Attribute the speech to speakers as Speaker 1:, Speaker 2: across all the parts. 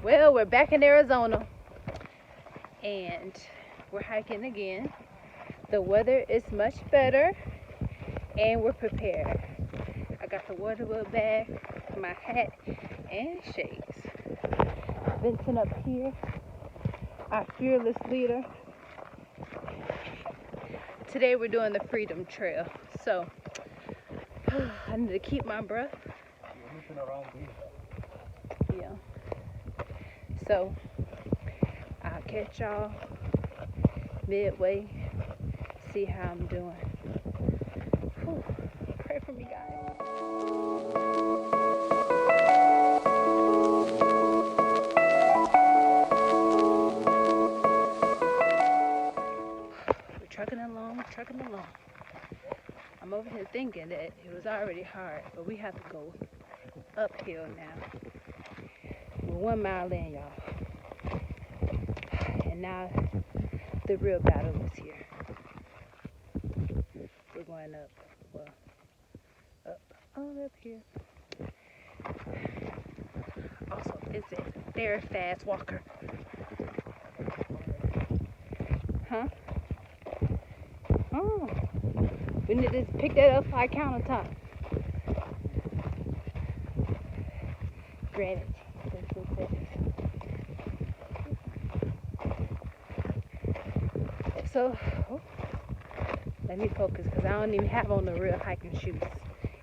Speaker 1: Well, we're back in Arizona and we're hiking again. The weather is much better and we're prepared. I got the water bag, my hat, and shades. Vincent up here, our fearless leader. Today we're doing the Freedom Trail, so I need to keep my breath. Yeah. So I'll catch y'all midway, see how I'm doing. Whew. Pray for me, guys. We're trucking along. I'm over here thinking that it was already hard, but we have to go uphill now. We're 1 mile in, y'all. And now the real battle is here. We're going up. Well, up here. Also, it's a very fast walker. Huh? Oh. We need to pick that up by countertop. Granted. So, let me focus because I don't even have on the real hiking shoes.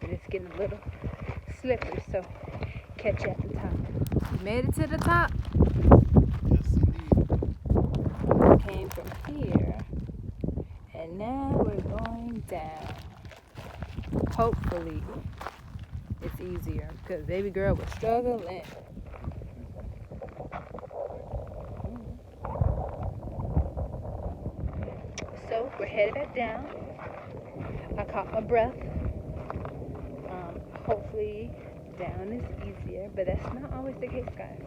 Speaker 1: And it's getting a little slippery, so catch you at the top. We made it to the top.
Speaker 2: Yes, indeed.
Speaker 1: Came from here. And now we're going down. Hopefully, it's easier because baby girl was struggling. So we're headed back down. I caught my breath. Hopefully down is easier, but that's not always the case, guys.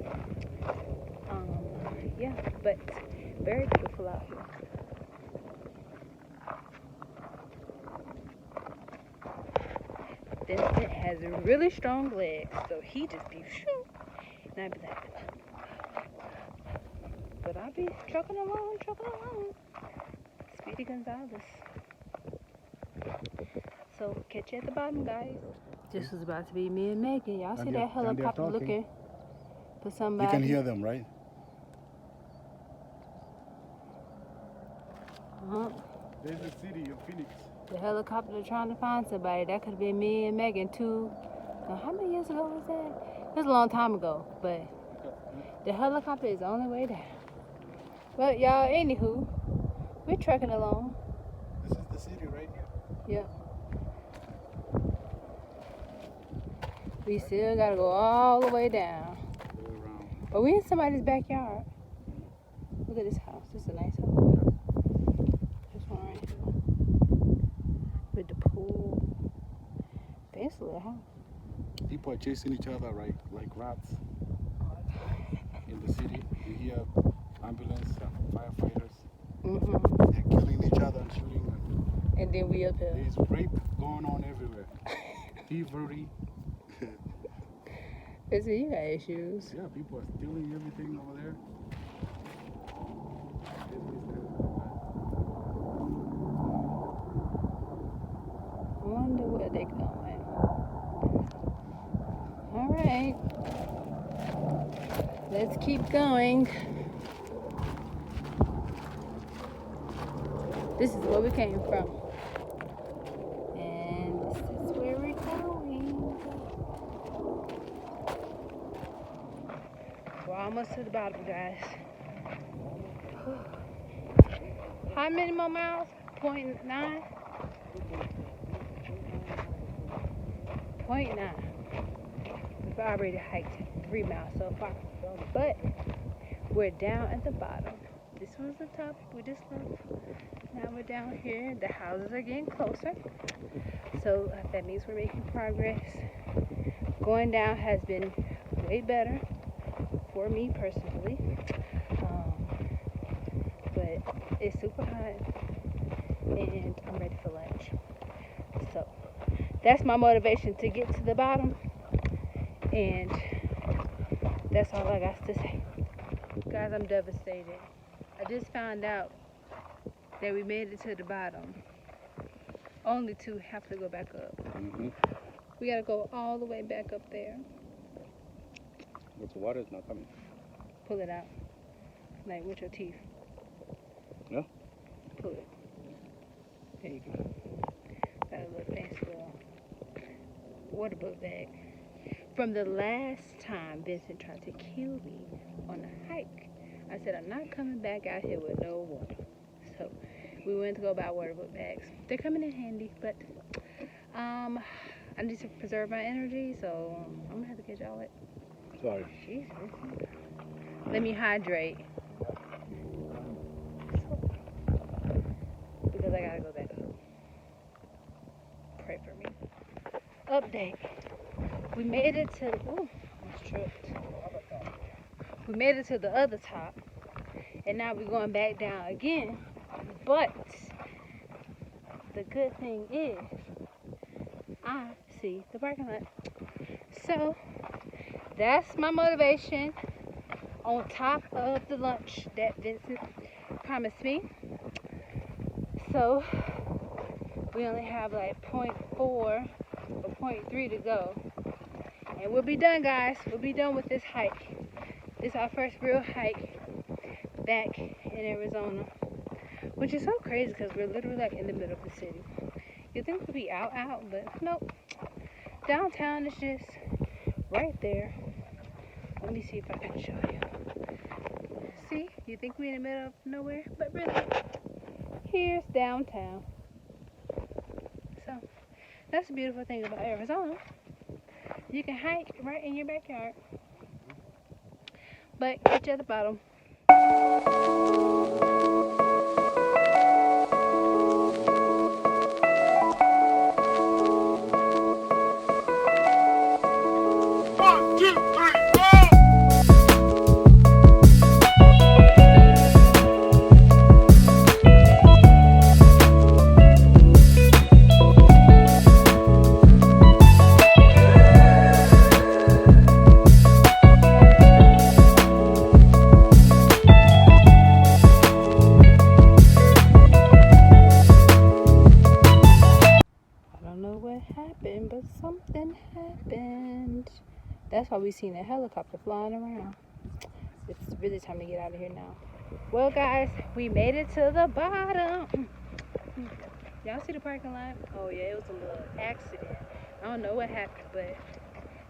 Speaker 1: Yeah, but very beautiful out here. Vincent has really strong legs, so he just be shoo, and I be like, but I be trucking along. Speedy Gonzalez. So catch you at the bottom, guys. This was about to be me and Megan. Y'all see that helicopter looking for somebody?
Speaker 2: You can hear them, right? There's a city of Phoenix.
Speaker 1: The helicopter trying to find somebody. That could have been me and Megan too. Now, how many years ago was that? It was a long time ago, but the helicopter is on the way down. But y'all, anywho, we're trekking along.
Speaker 2: This is the city right here.
Speaker 1: Yep. We still gotta go all the way down.
Speaker 2: Go around.
Speaker 1: But we in somebody's backyard. Look at this house. This is a nice house. This one right here. With the pool. Basically a house.
Speaker 2: People are chasing each other like rats in the city. You hear ambulance and firefighters.
Speaker 1: Mm-hmm.
Speaker 2: They're killing each other and shooting.
Speaker 1: And then we up here.
Speaker 2: There's rape going on everywhere. Thievery.
Speaker 1: Listen, you got issues.
Speaker 2: Yeah, people are stealing everything over there.
Speaker 1: I wonder where they're going. All right. Let's keep going. This is where we came from. And this is where we're going. We're almost to the bottom, guys. How many more miles? 0.9? 0.9. We've already hiked 3 miles so far. But we're down at the bottom. This was the top we just left. Now we're down here. The houses are getting closer. So that means we're making progress. Going down has been way better for me personally. But it's super hot. that's my motivation to get to the bottom. And that's all I got to say. Guys, I'm devastated. I just found out that we made it to the bottom, only to have to go back up. We gotta go all the way back up there.
Speaker 2: But the water is not coming.
Speaker 1: Pull it out, like with your teeth.
Speaker 2: Yeah?
Speaker 1: Pull it. There you go. Got a little fancy little water book bag. From the last time Vincent tried to kill me on a hike, I said I'm not coming back out here with no water. So we went to go buy water book bags. They're coming in handy, but I need to preserve my energy, so I'm gonna have to get y'all it.
Speaker 2: Sorry.
Speaker 1: Jesus. Let me hydrate. Because I gotta go back up. Pray for me. Update. We made it to, ooh, almost tripped. We made it to the other top, and now we're going back down again. But the good thing is, I see the parking lot. So that's my motivation on top of the lunch that Vincent promised me. So we only have like 0.4 or 0.3 to go. And we'll be done, guys. We'll be done with this hike. This is our first real hike back in Arizona. Which is so crazy because we're literally like in the middle of the city. You'd think we'd be out, but nope. Downtown is just right there. Let me see if I can show you. See? You think we're in the middle of nowhere? But really, here's downtown. So, that's the beautiful thing about Arizona. You can hike right in your backyard. But get you at the bottom. But something happened. That's why we seen a helicopter flying around. It's really time to get out of here now. Well, guys, we made it to the bottom. Y'all see the parking lot? Oh yeah, it was a little accident. I don't know what happened, but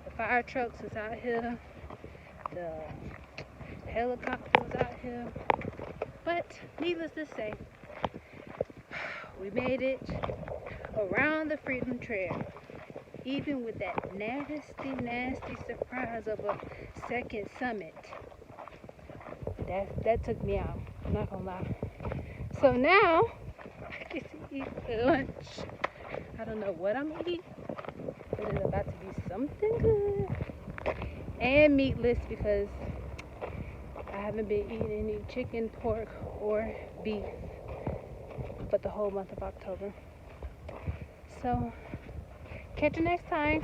Speaker 1: the fire trucks was out here, the helicopter was out here. But needless to say, we made it around the Freedom Trail. Even with that nasty surprise of a second summit. That took me out. I'm not gonna lie. So now I get to eat lunch. I don't know what I'm gonna eat, but it's about to be something good. And meatless because I haven't been eating any chicken, pork, or beef but the whole month of October. So catch you next time.